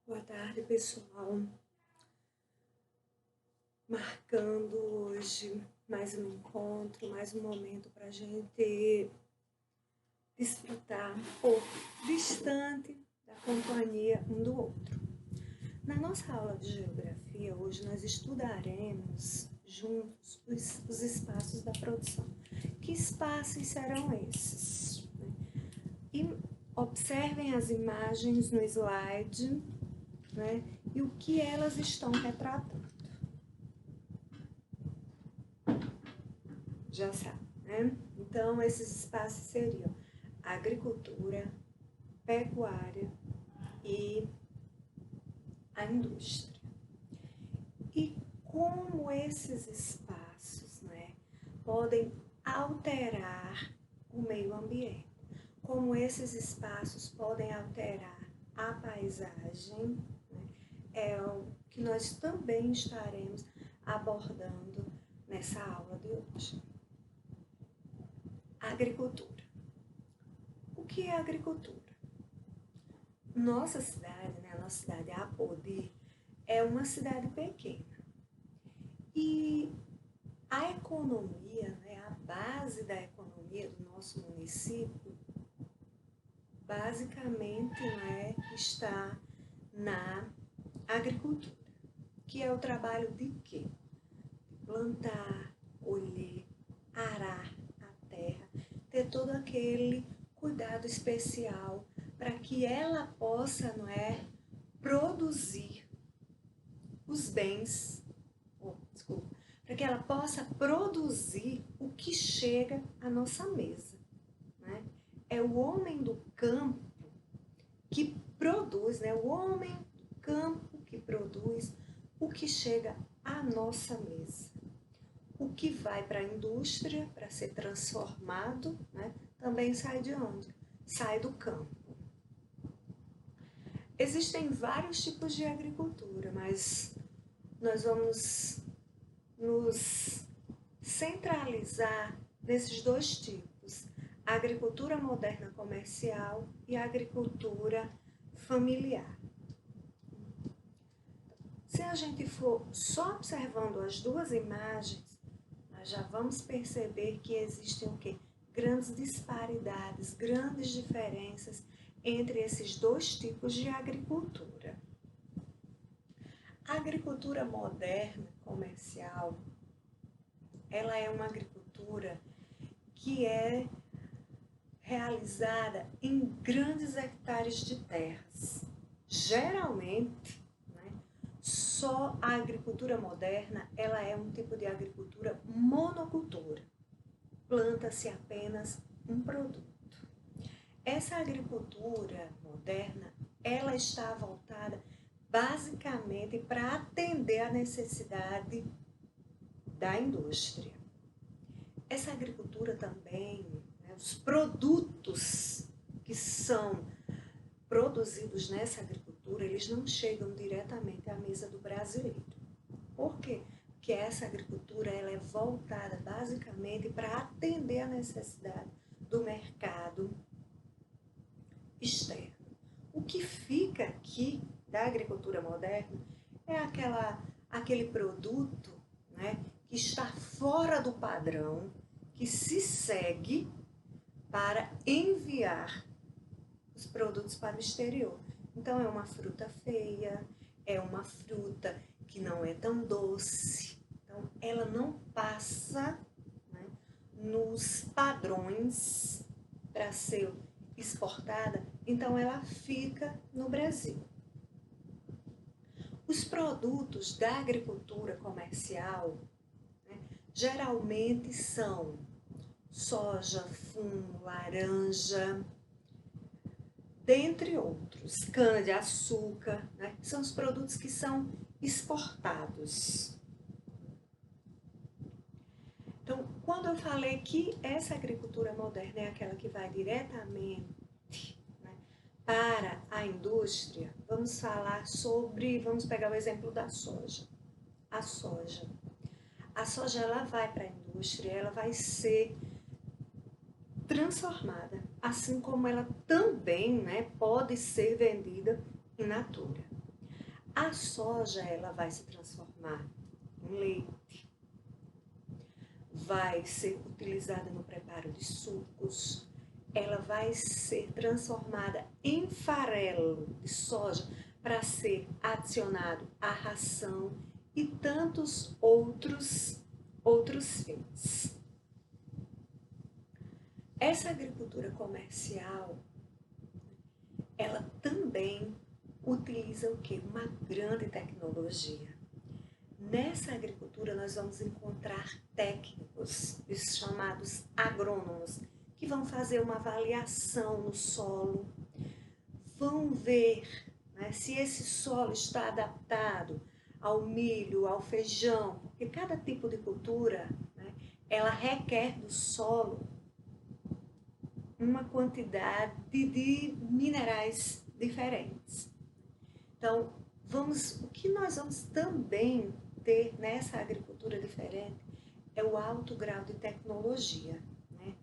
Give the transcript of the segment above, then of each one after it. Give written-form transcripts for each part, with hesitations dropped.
Boa tarde, pessoal. Marcando hoje mais um encontro, mais um momento para a gente desfrutar um pouco distante da companhia um do outro. Na nossa aula de geografia, hoje nós estudaremos juntos os espaços da produção. Que espaços serão esses? E observem as imagens no slide, né? E o que elas estão retratando. Já sabe, né? Então, esses espaços seriam agricultura, pecuária e a indústria. E como esses espaços, né, podem alterar o meio ambiente, como esses espaços podem alterar a paisagem, né, é o que nós também estaremos abordando nessa aula de hoje. Agricultura. O que é agricultura? Nossa cidade, né, a nossa cidade Apodi, é uma cidade pequena. E a economia, né, a base da economia do nosso município, basicamente, né, está na agricultura, que é o trabalho de quê? Plantar, colher, arar a terra, ter todo aquele cuidado especial para que ela possa, não é, produzir os bens, para que ela possa produzir o que chega à nossa mesa, né? É o homem do campo que produz, né? O homem do campo que produz o que chega à nossa mesa. O que vai para a indústria para ser transformado, né, também sai de onde? Sai do campo. Existem vários tipos de agricultura, mas nós vamos nos centralizar nesses dois tipos: a agricultura moderna comercial e a agricultura familiar. Se a gente for só observando as duas imagens, nós já vamos perceber que existem o quê? Grandes disparidades, grandes diferenças entre esses dois tipos de agricultura. A agricultura moderna, comercial, ela é uma agricultura que é realizada em grandes hectares de terras. Geralmente, só a agricultura moderna, ela é um tipo de agricultura monocultura. Planta-se apenas um produto. Essa agricultura moderna, ela está voltada basicamente para atender a necessidade da indústria. Essa agricultura também, né, os produtos que são produzidos nessa agricultura, eles não chegam diretamente à mesa do brasileiro. Por quê? Porque essa agricultura ela é voltada basicamente para atender a necessidade do mercado externo. O que fica aqui da agricultura moderna é aquele produto, né, que está fora do padrão, que se segue para enviar os produtos para o exterior. Então é uma fruta feia, é uma fruta que não é tão doce, então ela não passa, né, nos padrões para ser exportada, então ela fica no Brasil. Os produtos da agricultura comercial, né, geralmente são soja, fumo, laranja, dentre outros, cana-de-açúcar, né? São os produtos que são exportados. Então, quando eu falei que essa agricultura moderna é aquela que vai diretamente, né, para a indústria, vamos falar sobre, vamos pegar o exemplo da soja. A soja ela vai para a indústria, ela vai ser transformada, assim como ela também, né, pode ser vendida in natura. A soja, ela vai se transformar em leite, vai ser utilizada no preparo de sucos, ela vai ser transformada em farelo de soja para ser adicionado à ração e tantos outros fins. Essa agricultura comercial, ela também utiliza o quê? Uma grande tecnologia. Nessa agricultura nós vamos encontrar técnicos, os chamados agrônomos, que vão fazer uma avaliação no solo, vão ver, né, se esse solo está adaptado ao milho, ao feijão, porque cada tipo de cultura, né, ela requer do solo uma quantidade de minerais diferentes. Então, o que nós vamos também ter nessa agricultura diferente é o alto grau de tecnologia, né?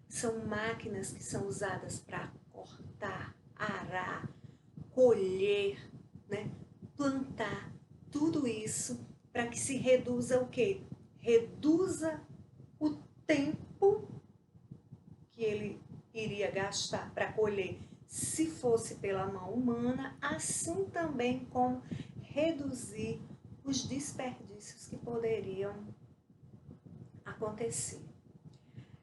São máquinas que são usadas para cortar, arar, colher, né? Plantar, tudo isso para que se reduza o quê? Reduza o tempo que ele iria gastar para colher se fosse pela mão humana, assim também como reduzir os desperdícios que poderiam acontecer.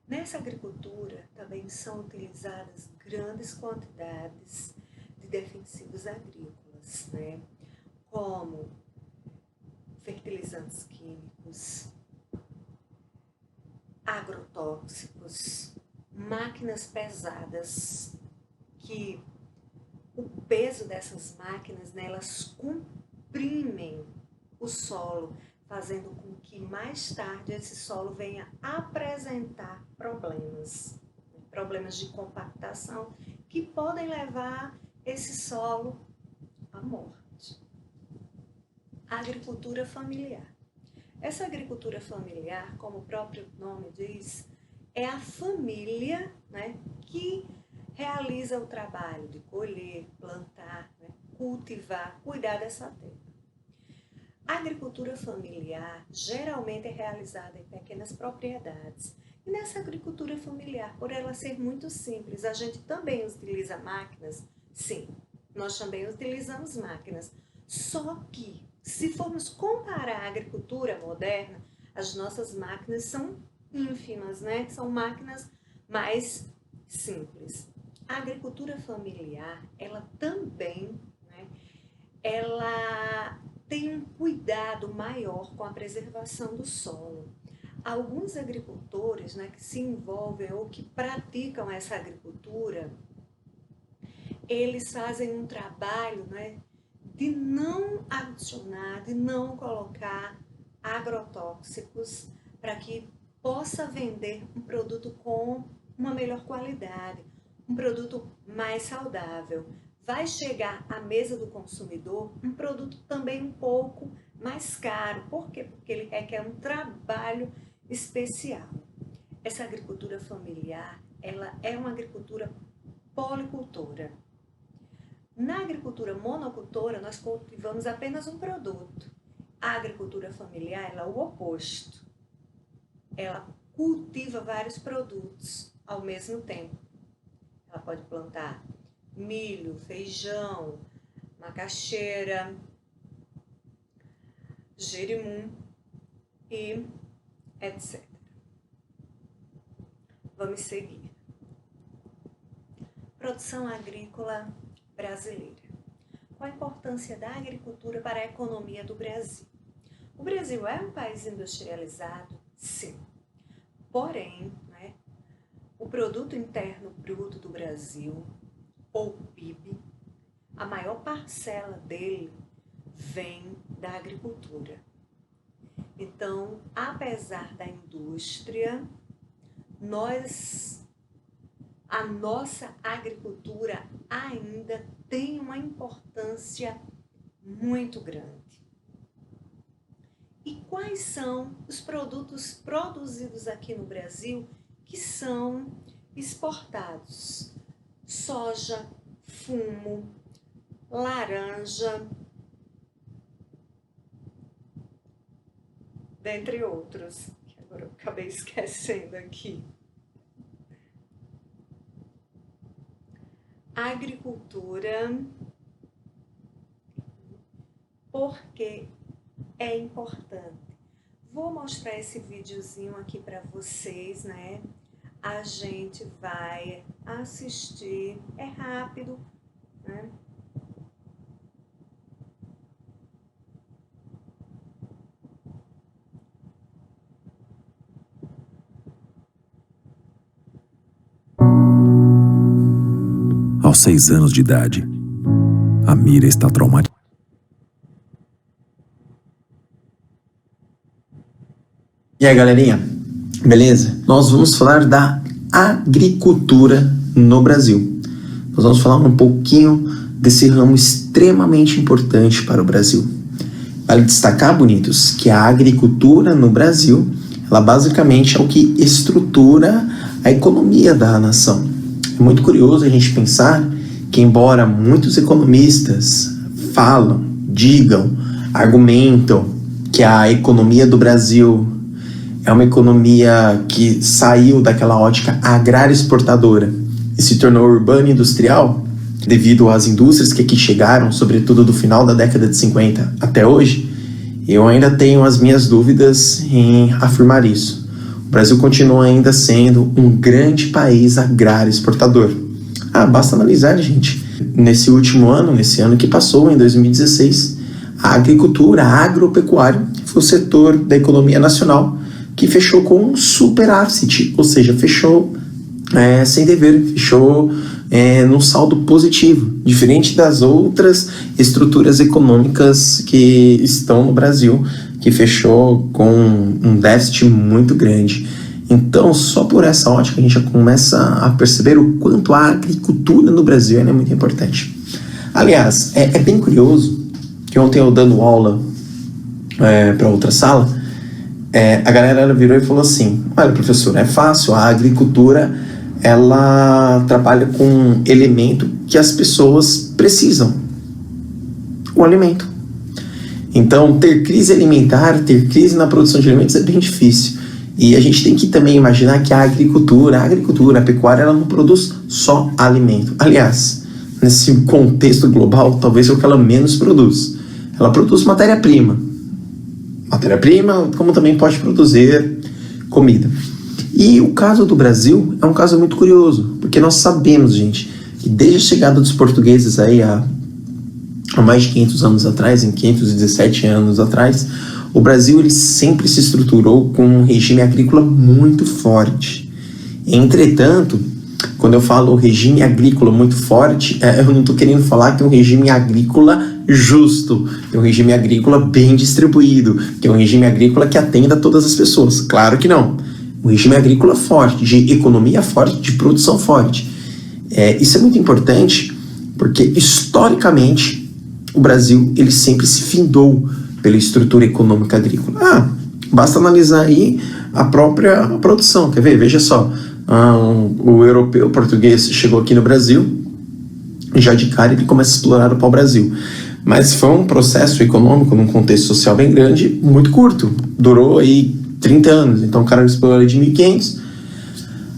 Nessa agricultura também são utilizadas grandes quantidades de defensivos agrícolas, né? Como fertilizantes químicos, agrotóxicos, máquinas pesadas, que o peso dessas máquinas, né, elas comprimem o solo, fazendo com que mais tarde esse solo venha apresentar problemas de compactação, que podem levar esse solo à morte. A agricultura familiar. Essa agricultura familiar, como o próprio nome diz, é a família, né, que realiza o trabalho de colher, plantar, né, cultivar, cuidar dessa terra. A agricultura familiar geralmente é realizada em pequenas propriedades. E nessa agricultura familiar, por ela ser muito simples, a gente também utiliza máquinas? Sim, nós também utilizamos máquinas. Só que, se formos comparar a agricultura moderna, as nossas máquinas são ínfimas, né? São máquinas mais simples. A agricultura familiar, ela também, né, ela tem um cuidado maior com a preservação do solo. Alguns agricultores, né, que se envolvem ou que praticam essa agricultura, eles fazem um trabalho, né, de não adicionar, de não colocar agrotóxicos para que possa vender um produto com uma melhor qualidade, um produto mais saudável. Vai chegar à mesa do consumidor um produto também um pouco mais caro. Por quê? Porque ele requer um trabalho especial. Essa agricultura familiar, ela é uma agricultura policultora. Na agricultura monocultora, nós cultivamos apenas um produto. A agricultura familiar, ela é o oposto. Ela cultiva vários produtos ao mesmo tempo. Ela pode plantar milho, feijão, macaxeira, jerimum e etc. Vamos seguir. Produção agrícola brasileira. Qual a importância da agricultura para a economia do Brasil? O Brasil é um país industrializado? Sim. Porém, né, o Produto Interno Bruto do Brasil, ou PIB, a maior parcela dele vem da agricultura. Então, apesar da indústria, a nossa agricultura ainda tem uma importância muito grande. E quais são os produtos produzidos aqui no Brasil que são exportados? Soja, fumo, laranja, dentre outros, que agora eu acabei esquecendo aqui. Agricultura, porque é importante. Vou mostrar esse videozinho aqui para vocês, né? A gente vai assistir, é rápido, né? Aos 6 anos de idade, a Mira está traumatizada. E aí, galerinha, beleza? Nós vamos falar da agricultura no Brasil. Nós vamos falar um pouquinho desse ramo extremamente importante para o Brasil. Vale destacar, bonitos, que a agricultura no Brasil, ela basicamente é o que estrutura a economia da nação. É muito curioso a gente pensar que, embora muitos economistas falam, digam, argumentam que a economia do Brasil é uma economia que saiu daquela ótica agrária exportadora e se tornou urbana e industrial, devido às indústrias que aqui chegaram, sobretudo do final da década de 50 até hoje, eu ainda tenho as minhas dúvidas em afirmar isso. O Brasil continua ainda sendo um grande país agrário exportador. Basta analisar, gente. Nesse último ano, nesse ano que passou, em 2016, a agricultura, a agropecuária, foi o setor da economia nacional que fechou com um superávit, ou seja, fechou sem dever, fechou num saldo positivo, diferente das outras estruturas econômicas que estão no Brasil, que fechou com um déficit muito grande. Então, só por essa ótica a gente já começa a perceber o quanto a agricultura no Brasil é muito importante. Aliás, é bem curioso que ontem eu dando aula para outra sala, a galera virou e falou assim: olha, professor, é fácil, a agricultura ela trabalha com um elemento que as pessoas precisam, o alimento. Então, ter crise alimentar, ter crise na produção de alimentos é bem difícil. E a gente tem que também imaginar que a agricultura, a pecuária, ela não produz só alimento. Aliás, nesse contexto global, talvez é o que ela menos produz. Ela produz matéria-prima, como também pode produzir comida. E o caso do Brasil é um caso muito curioso, porque nós sabemos, gente, que desde a chegada dos portugueses aí há mais de 500 anos atrás, em 517 anos atrás, o Brasil ele sempre se estruturou com um regime agrícola muito forte. Entretanto, quando eu falo regime agrícola muito forte, eu não estou querendo falar que é um regime agrícola justo, que é um regime agrícola bem distribuído, que é um regime agrícola que atenda a todas as pessoas. Claro que não. Um regime agrícola forte, de economia forte, de produção forte. Isso é muito importante porque, historicamente, o Brasil ele sempre se findou pela estrutura econômica agrícola. Basta analisar aí a própria produção. Quer ver? Veja só. O europeu, o português, chegou aqui no Brasil, já de cara ele começa a explorar o pau-brasil. Mas foi um processo econômico, num contexto social bem grande, muito curto. Durou aí 30 anos. Então o cara explorou de 1500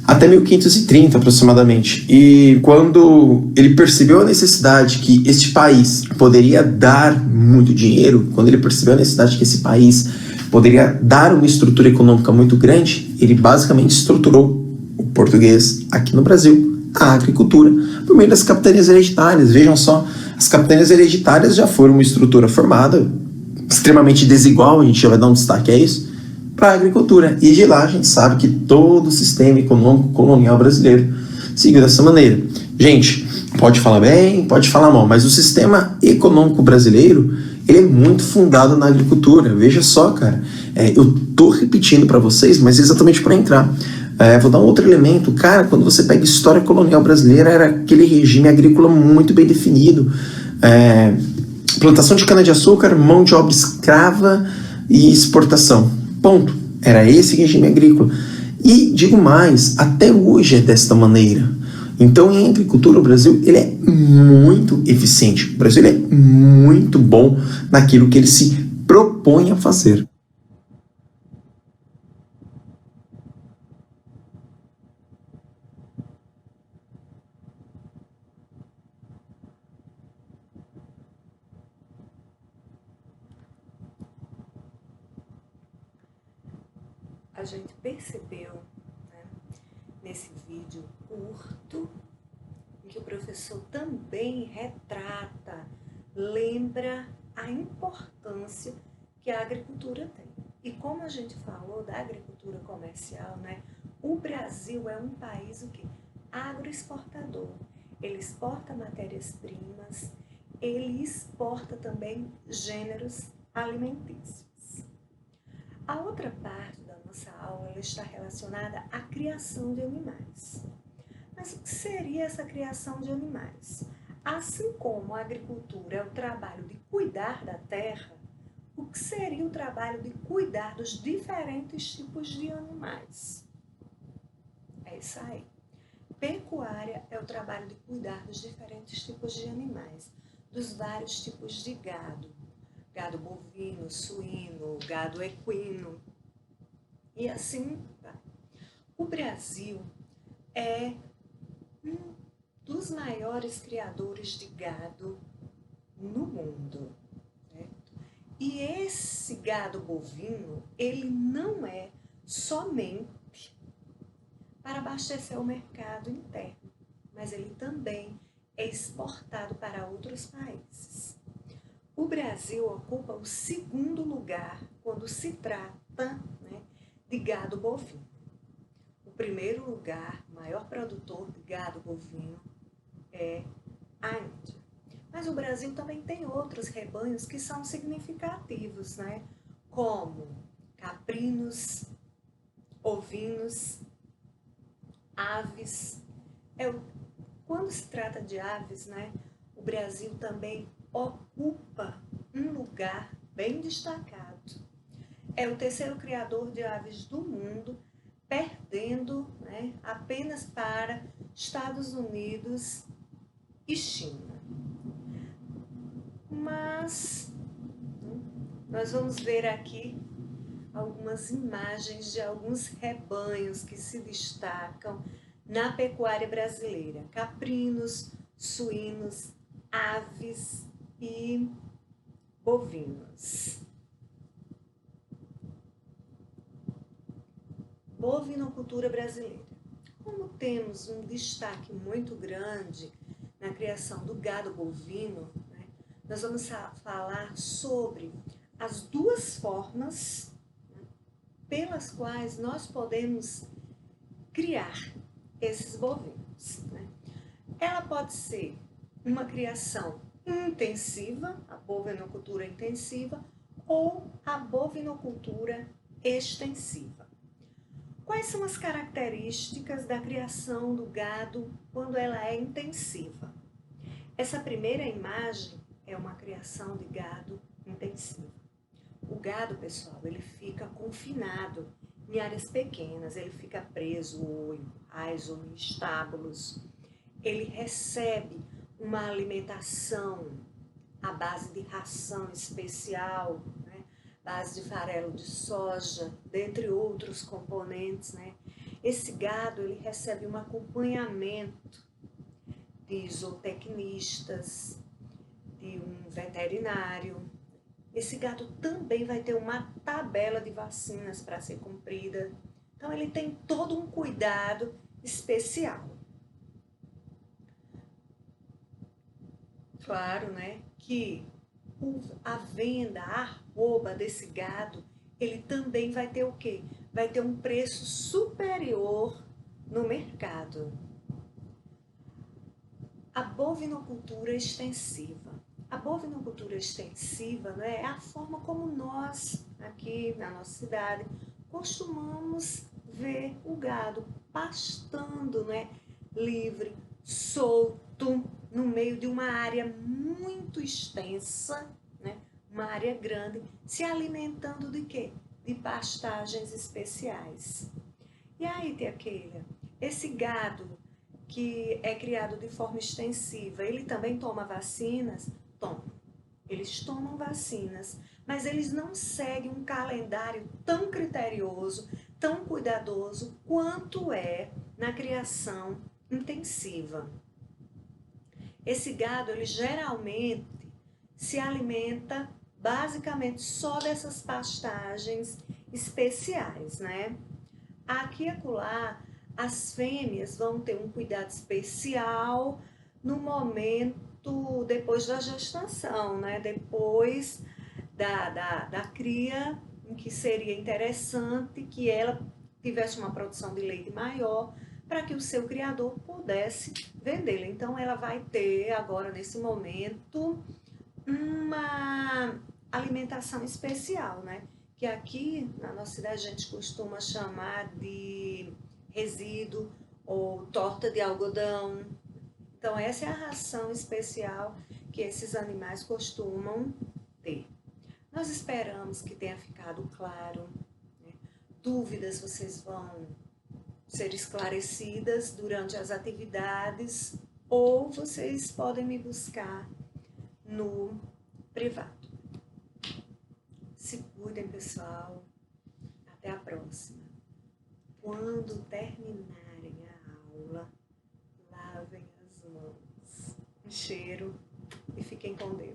até 1530 aproximadamente. E quando ele percebeu a necessidade que este país poderia dar muito dinheiro, quando ele percebeu a necessidade que esse país poderia dar uma estrutura econômica muito grande, ele basicamente estruturou o português aqui no Brasil, a agricultura, por meio das capitanias hereditárias. Vejam só, as capitanias hereditárias já foram uma estrutura formada, extremamente desigual, a gente já vai dar um destaque a isso, para a agricultura. E de lá a gente sabe que todo o sistema econômico colonial brasileiro seguiu dessa maneira. Gente, pode falar bem, pode falar mal, mas o sistema econômico brasileiro, ele é muito fundado na agricultura. Veja só, cara, eu tô repetindo para vocês, mas exatamente para entrar. Vou dar um outro elemento. Cara, quando você pega a história colonial brasileira, era aquele regime agrícola muito bem definido. Plantação de cana-de-açúcar, mão de obra escrava e exportação. Ponto. Era esse regime agrícola. E, digo mais, até hoje é desta maneira. Então, em agricultura, o Brasil ele é muito eficiente. O Brasil ele é muito bom naquilo que ele se propõe a fazer. a gente percebeu, né, nesse vídeo curto, em que o professor também retrata, lembra a importância que a agricultura tem. E como a gente falou da agricultura comercial, né, o Brasil é um país o quê? Agroexportador. Ele exporta matérias-primas, ele exporta também gêneros alimentícios. A outra parte da nossa aula ela está relacionada à criação de animais. Mas o que seria essa criação de animais? Assim como a agricultura é o trabalho de cuidar da terra, o que seria o trabalho de cuidar dos diferentes tipos de animais? É isso aí. Pecuária é o trabalho de cuidar dos diferentes tipos de animais, dos vários tipos de gado. Gado bovino, suíno, gado equino e assim vai. O Brasil é um dos maiores criadores de gado no mundo, certo? E esse gado bovino, ele não é somente para abastecer o mercado interno, mas ele também é exportado para outros países. O Brasil ocupa o segundo lugar quando se trata, né, de gado bovino. O primeiro lugar, maior produtor de gado bovino, é a Índia. Mas o Brasil também tem outros rebanhos que são significativos, né? Como caprinos, ovinos, aves. Quando se trata de aves, né, o Brasil também ocupa um lugar bem destacado. É o terceiro criador de aves do mundo, perdendo, né, apenas para Estados Unidos e China. Mas nós vamos ver aqui algumas imagens de alguns rebanhos que se destacam na pecuária brasileira. Caprinos, suínos, aves e bovinos. Bovinocultura brasileira. Como temos um destaque muito grande na criação do gado bovino, né, nós vamos falar sobre as duas formas, né, pelas quais nós podemos criar esses bovinos, né? Ela pode ser uma criação intensiva, a bovinocultura intensiva, ou a bovinocultura extensiva. Quais são as características da criação do gado quando ela é intensiva? Essa primeira imagem é uma criação de gado intensiva. O gado, pessoal, ele fica confinado em áreas pequenas, ele fica preso ou em currais ou em estábulos. Ele recebe uma alimentação à base de ração especial, né? Base de farelo de soja, dentre outros componentes, né? Esse gado ele recebe um acompanhamento de zootecnistas, de um veterinário. Esse gado também vai ter uma tabela de vacinas para ser cumprida. Então ele tem todo um cuidado especial. Claro, né, que a venda, a arroba desse gado, ele também vai ter o quê? Vai ter um preço superior no mercado. A bovinocultura extensiva. A bovinocultura extensiva, né, é a forma como nós, aqui na nossa cidade, costumamos ver o gado pastando, né, livre, solto, no meio de uma área muito extensa, né, uma área grande, se alimentando de quê? De pastagens especiais. E aí, tia Keila, esse gado que é criado de forma extensiva, ele também toma vacinas? Toma. Eles tomam vacinas, mas eles não seguem um calendário tão criterioso, tão cuidadoso quanto é na criação intensiva. Esse gado, ele geralmente se alimenta basicamente só dessas pastagens especiais, né? Aqui e acolá, as fêmeas vão ter um cuidado especial no momento depois da gestação, né? Depois da cria, em que seria interessante que ela tivesse uma produção de leite maior para que o seu criador pudesse vendê-la. Então, ela vai ter agora, nesse momento, uma alimentação especial, né? Que aqui na nossa cidade a gente costuma chamar de resíduo ou torta de algodão. Então, essa é a ração especial que esses animais costumam ter. Nós esperamos que tenha ficado claro, né? Dúvidas vocês vão ser esclarecidas durante as atividades ou vocês podem me buscar no privado. Se cuidem, pessoal. Até a próxima. Quando terminarem a aula, lavem as mãos. Um cheiro e fiquem com Deus.